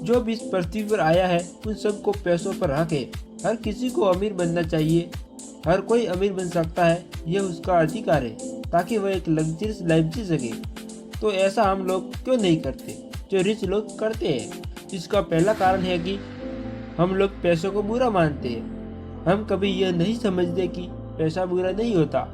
जो भी इस पृथ्वी पर आया है उन सबको पैसों पर हक है। हर किसी को अमीर बनना चाहिए। हर कोई अमीर बन सकता है, यह उसका अधिकार है, ताकि वह एक लग्जरियस लाइफ जी सके। तो ऐसा हम लोग क्यों नहीं करते जो रिच लोग करते हैं? इसका पहला कारण है कि हम लोग पैसों को बुरा मानते हैं। हम कभी यह नहीं समझते कि पैसा बुरा नहीं होता,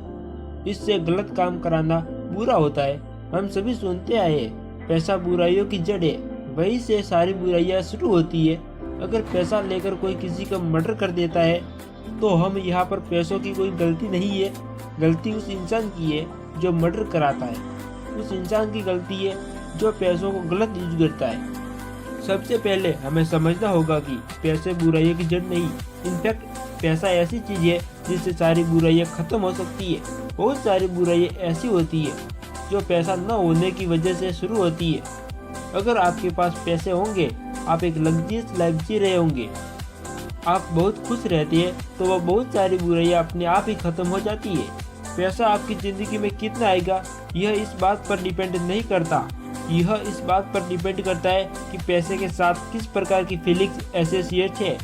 इससे गलत काम कराना बुरा होता है। हम सभी सुनते आए हैं, पैसा बुराइयों की जड़ है, वहीं से सारी बुराइयां शुरू होती है। अगर पैसा लेकर कोई किसी का मर्डर कर देता है तो हम यहाँ पर पैसों की कोई गलती नहीं है, गलती उस इंसान की है जो मर्डर कराता है। उस इंसान की गलती है जो पैसों को गलत यूज करता है। सबसे पहले हमें समझना होगा कि पैसे बुराइयों की जड़ नहीं, इनफैक्ट पैसा ऐसी चीज है जिससे सारी बुराइयां खत्म हो सकती है। बहुत सारी बुराइयां ऐसी होती है जो पैसा न होने की वजह से शुरू होती है। अगर आपके पास पैसे होंगे, आप एक लग्जरियस लाइफ जी रहे होंगे, आप बहुत खुश रहते हैं, तो वह बहुत सारी बुराइयां अपने आप ही खत्म हो जाती है। पैसा आपकी जिंदगी में कितना आएगा यह इस बात पर डिपेंड नहीं करता, यह इस बात पर डिपेंड करता है कि पैसे के साथ किस प्रकार की फीलिंग्स एसोसिएट है।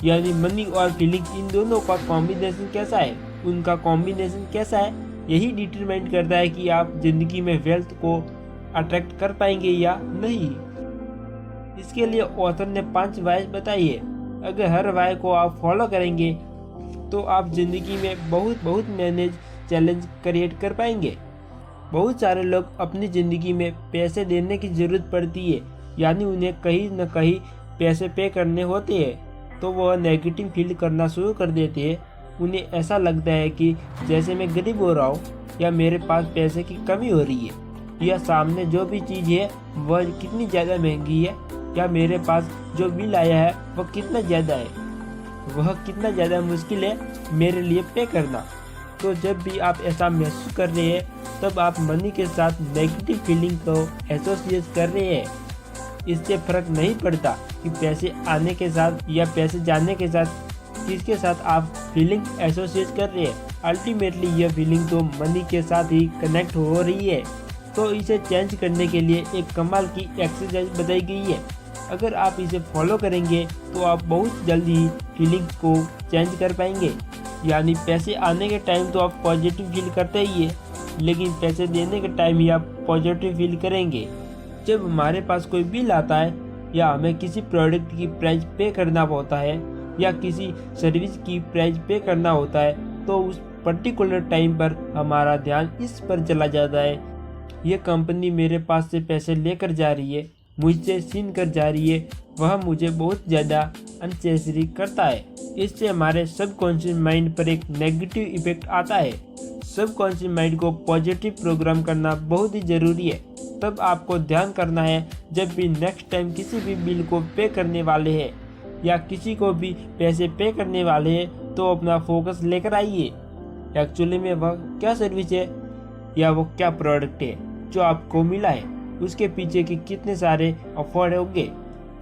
यानी मनी और फीलिंग्स, इन दोनों का कॉम्बिनेशन कैसा है, उनका कॉम्बिनेशन कैसा है, यही डिटरमाइन करता है कि आप जिंदगी में वेल्थ को अट्रैक्ट कर पाएंगे या नहीं। इसके लिए ऑथर ने 5 वाइज बताई है। अगर हर वाई को आप फॉलो करेंगे तो आप जिंदगी में बहुत मैनेज चैलेंज क्रिएट कर पाएंगे। बहुत सारे लोग अपनी ज़िंदगी में पैसे देने की ज़रूरत पड़ती है, यानी उन्हें कहीं न कहीं पैसे पे करने होते हैं, तो वह नेगेटिव फील करना शुरू कर देते हैं। उन्हें ऐसा लगता है कि जैसे मैं गरीब हो रहा हूँ, या मेरे पास पैसे की कमी हो रही है, या सामने जो भी चीज़ है वह कितनी ज़्यादा महंगी है, या मेरे पास जो बिल आया है वह कितना ज़्यादा है, वह कितना ज़्यादा मुश्किल है मेरे लिए पे करना। तो जब भी आप ऐसा महसूस कर रहे हैं तब आप मनी के साथ नेगेटिव फीलिंग को एसोसिएट कर रहे हैं। इससे फर्क नहीं पड़ता कि पैसे आने के साथ या पैसे जाने के साथ किसके साथ आप फीलिंग एसोसिएट कर रहे हैं। अल्टीमेटली यह फीलिंग तो मनी के साथ ही कनेक्ट हो रही है। तो इसे चेंज करने के लिए एक कमाल की एक्सरसाइज बताई गई है। अगर आप इसे फॉलो करेंगे तो आप बहुत जल्दी फीलिंग्स को चेंज कर पाएंगे। यानी पैसे आने के टाइम तो आप पॉजिटिव फील करते ही है, लेकिन पैसे देने के टाइम ही आप पॉजिटिव फील करेंगे। जब हमारे पास कोई बिल आता है, या हमें किसी प्रोडक्ट की प्राइस पे करना होता है, या किसी सर्विस की प्राइस पे करना होता है, तो उस पर्टिकुलर टाइम पर हमारा ध्यान इस पर चला जाता है, ये कंपनी मेरे पास से पैसे लेकर जा रही है, मुझसे छीन कर जा रही है, वह मुझे बहुत ज़्यादा अननेसेसरी करता है। इससे हमारे सबकॉन्शियस माइंड पर एक नेगेटिव इफेक्ट आता है। सबकॉन्शियस माइंड को पॉजिटिव प्रोग्राम करना बहुत ही ज़रूरी है। तब आपको ध्यान करना है, जब भी नेक्स्ट टाइम किसी भी बिल को पे करने वाले हैं या किसी को भी पैसे पे करने वाले हैं, तो अपना फोकस लेकर आइए। एक्चुअली में वह क्या सर्विस है या वो क्या प्रोडक्ट है जो आपको मिला है, उसके पीछे के कितने सारे अफोर्ड होंगे,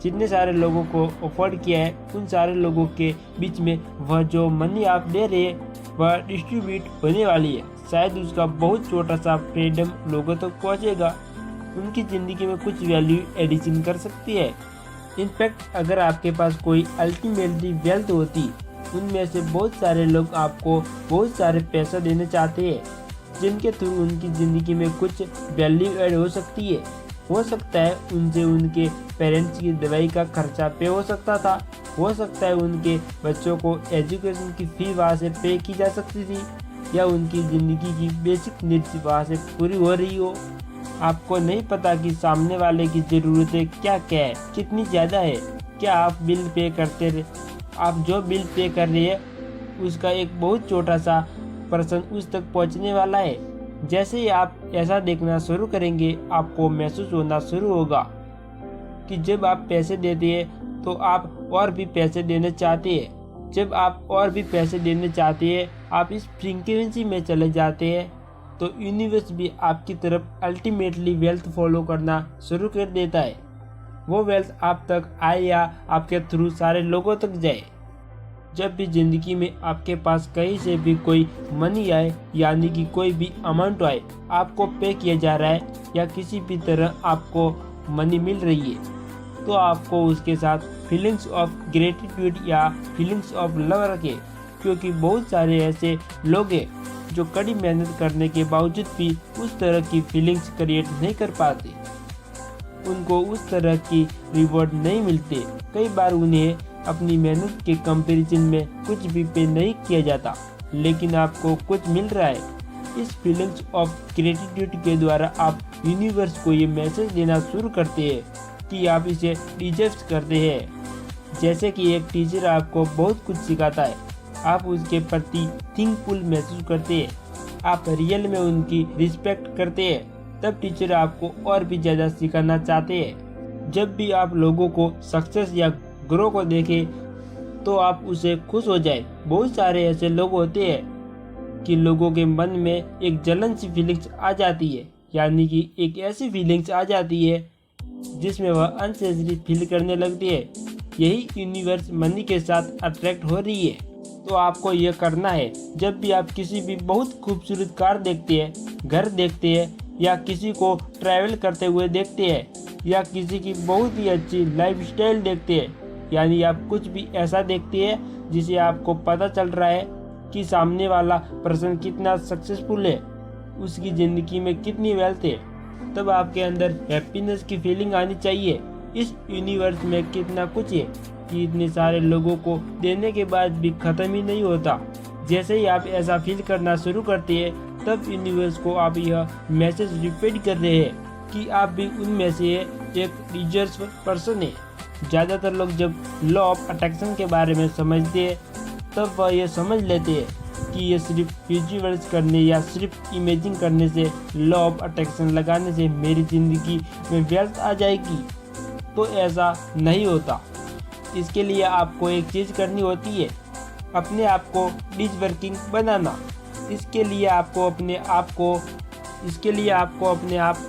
जितने सारे लोगों को अफोर्ड किया है, उन सारे लोगों के बीच में वह जो मनी आप दे रहे हैं वह डिस्ट्रीब्यूट होने वाली है। शायद उसका बहुत छोटा सा फ्रीडम लोगों तक पहुंचेगा, उनकी ज़िंदगी में कुछ वैल्यू एडिशन कर सकती है। इनफैक्ट अगर आपके पास कोई अल्टीमेटली वेल्थ होती, उनमें से बहुत सारे लोग आपको बहुत सारे पैसा देने चाहते हैं, जिनके थ्रू उनकी ज़िंदगी में कुछ वैल्यू ऐड हो सकती है। हो सकता है उनसे उनके पेरेंट्स की दवाई का खर्चा पे हो सकता था, हो सकता है उनके बच्चों को एजुकेशन की फ़ी वहाँ से पे की जा सकती थी, या उनकी ज़िंदगी की बेसिक नीड्स वहाँ से पूरी हो रही हो। आपको नहीं पता कि सामने वाले की ज़रूरतें क्या क्या है, कितनी ज़्यादा है। क्या आप बिल पे करते रहे, आप जो बिल पे कर रहे हैं उसका एक बहुत छोटा सा पर्सन उस तक पहुंचने वाला है। जैसे ही आप ऐसा देखना शुरू करेंगे, आपको महसूस होना शुरू होगा कि जब आप पैसे देते हैं तो आप और भी पैसे देने चाहते हैं। जब आप और भी पैसे देने चाहते हैं, आप इस फ्रीक्वेंसी में चले जाते हैं, तो यूनिवर्स भी आपकी तरफ अल्टीमेटली वेल्थ फॉलो करना शुरू कर देता है। वो वेल्थ आप तक आए या आपके थ्रू सारे लोगों तक जाए। जब भी ज़िंदगी में आपके पास कहीं से भी कोई मनी आए, यानी कि कोई भी अमाउंट आए, आपको पे किया जा रहा है या किसी भी तरह आपको मनी मिल रही है, तो आपको उसके साथ फीलिंग्स ऑफ ग्रेटिट्यूड या फीलिंग्स ऑफ लव रखें, क्योंकि बहुत सारे ऐसे लोग हैं जो कड़ी मेहनत करने के बावजूद भी उस तरह की फीलिंग्स क्रिएट नहीं कर पाते। उनको उस तरह की रिवॉर्ड नहीं मिलते। कई बार उन्हें अपनी मेहनत के कंपैरिजन में कुछ भी पे नहीं किया जाता, लेकिन आपको कुछ मिल रहा है। इस फीलिंग्स ऑफ ग्रेटिट्यूड के द्वारा आप यूनिवर्स को ये मैसेज देना शुरू करते हैं कि आप इसे डिजर्व करते हैं। जैसे कि एक टीचर आपको बहुत कुछ सिखाता है, आप उसके प्रति थिंकफुल महसूस करते हैं, आप रियल में उनकी रिस्पेक्ट करते हैं, तब टीचर आपको और भी ज़्यादा सिखाना चाहते हैं। जब भी आप लोगों को सक्सेस या ग्रो को देखें तो आप उसे खुश हो जाए। बहुत सारे ऐसे लोग होते हैं कि लोगों के मन में एक जलन सी फीलिंग्स आ जाती है, यानी कि एक ऐसी फीलिंग्स आ जाती है जिसमें वह अनसेसरी फील करने लगती है। यही यूनिवर्स मनी के साथ अट्रैक्ट हो रही है। तो आपको यह करना है, जब भी आप किसी भी बहुत खूबसूरत कार देखते हैं, घर देखते हैं, या किसी को ट्रैवल करते हुए देखते हैं, या किसी की बहुत ही अच्छी लाइफस्टाइल देखते हैं, यानी आप कुछ भी ऐसा देखते हैं जिसे आपको पता चल रहा है कि सामने वाला पर्सन कितना सक्सेसफुल है, उसकी ज़िंदगी में कितनी वेल्थ है, तब आपके अंदर हैप्पीनेस की फीलिंग आनी चाहिए। इस यूनिवर्स में कितना कुछ है कि इतने सारे लोगों को देने के बाद भी ख़त्म ही नहीं होता। जैसे ही आप ऐसा फील करना शुरू करते हैं, तब यूनिवर्स को आप यह मैसेज रिपीट कर रहे हैं कि आप भी उनमें से एक डिजर्व पर्सन है। ज़्यादातर लोग जब लॉ ऑफ अट्रैक्शन के बारे में समझते हैं, तब वह ये समझ लेते हैं कि ये सिर्फ विजुअल्स करने या सिर्फ इमेजिंग करने से, लॉ ऑफ अट्रैक्शन लगाने से मेरी ज़िंदगी में वेल्थ आ जाएगी। तो ऐसा नहीं होता। इसके लिए आपको एक चीज़ करनी होती है, अपने आप को डिसवर्किंग बनाना। इसके लिए आपको अपने आप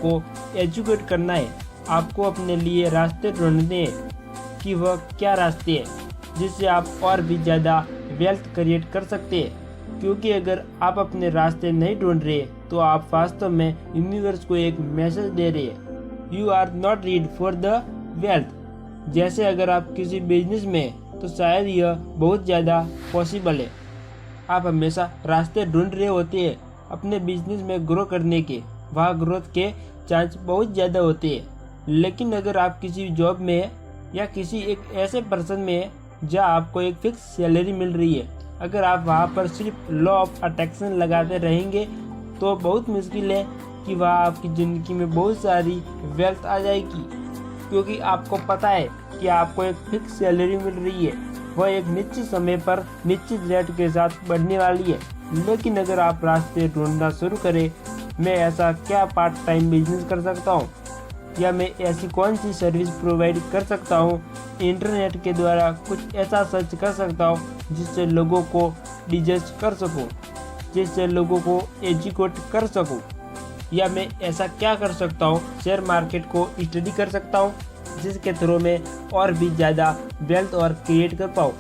को एजुकेट करना है। आपको अपने लिए रास्ते ढूंढने हैं कि वह क्या रास्ते हैं जिससे आप और भी ज़्यादा वेल्थ क्रिएट कर सकते हैं। क्योंकि अगर आप अपने रास्ते नहीं ढूंढ रहे तो आप वास्तव में यूनिवर्स को एक मैसेज दे रहे हैं, you are not ready for the wealth. जैसे अगर आप किसी बिजनेस में हैं तो शायद यह बहुत ज़्यादा पॉसिबल है। आप हमेशा रास्ते ढूंढ रहे होते हैं अपने बिजनेस में ग्रो करने के, वहाँ ग्रोथ के चांस बहुत ज़्यादा होते हैं। लेकिन अगर आप किसी जॉब में हैं या किसी एक ऐसे पर्सन में हैं जहाँ आपको एक फिक्स सैलरी मिल रही है, अगर आप वहाँ पर सिर्फ लॉ ऑफ अट्रैक्शन लगाते रहेंगे तो बहुत मुश्किल है कि वहाँ आपकी ज़िंदगी में बहुत सारी वेल्थ आ जाएगी। क्योंकि आपको पता है कि आपको एक फिक्स सैलरी मिल रही है, वह एक निश्चित समय पर निश्चित रेट के साथ बढ़ने वाली है। लेकिन अगर आप रास्ते ढूंढना शुरू करें, मैं ऐसा क्या पार्ट टाइम बिजनेस कर सकता हूँ, या मैं ऐसी कौन सी सर्विस प्रोवाइड कर सकता हूँ, इंटरनेट के द्वारा कुछ ऐसा सर्च कर सकता हूँ जिससे लोगों को डिजर्व कर सकूँ, जिससे लोगों को एजुकेट कर सकूँ, या मैं ऐसा क्या कर सकता हूँ, शेयर मार्केट को स्टडी कर सकता हूँ जिसके थ्रू मैं और भी ज़्यादा वेल्थ और क्रिएट कर पाऊँ,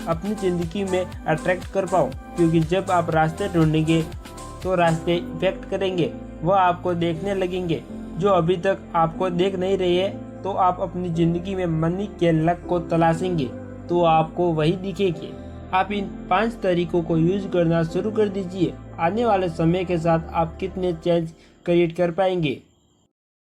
अपनी ज़िंदगी में अट्रैक्ट कर पाऊँ। क्योंकि जब आप रास्ते ढूंढेंगे तो रास्ते इफेक्ट करेंगे, वह आपको देखने लगेंगे जो अभी तक आपको देख नहीं रही है। तो आप अपनी ज़िंदगी में मनी के लक को तलाशेंगे तो आपको वही दिखेगी। आप इन 5 तरीकों को यूज़ करना शुरू कर दीजिए। आने वाले समय के साथ आप कितने चेंज क्रिएट कर पाएंगे।